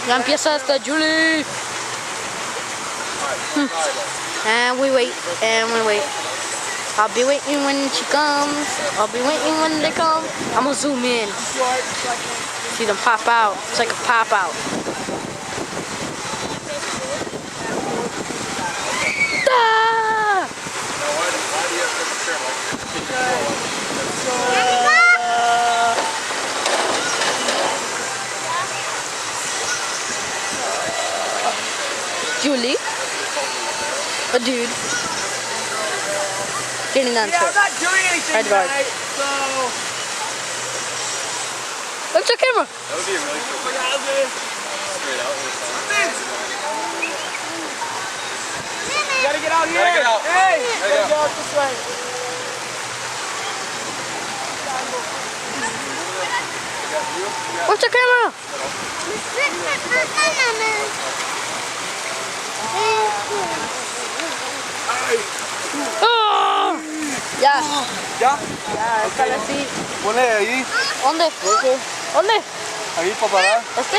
Ya empieza esta Julie. And we wait, and we wait. I'll be waiting when she comes. I'll be waiting when they come. I'm gonna zoom in. See them pop out. It's like a pop out. Ah! Julie? A dude. Getting the answer. Yeah, I'm not doing anything tonight, so... Look at the camera. That would be a really cool thing. Straight out. You gotta get out here. Gotta get out. Hey, Gotta get out this way. What's the camera? Oh! Ya. ¿Ya? Ya, está así. Ponle ahí. ¿Dónde? ¿Dónde? Ahí para parar. ¿Este?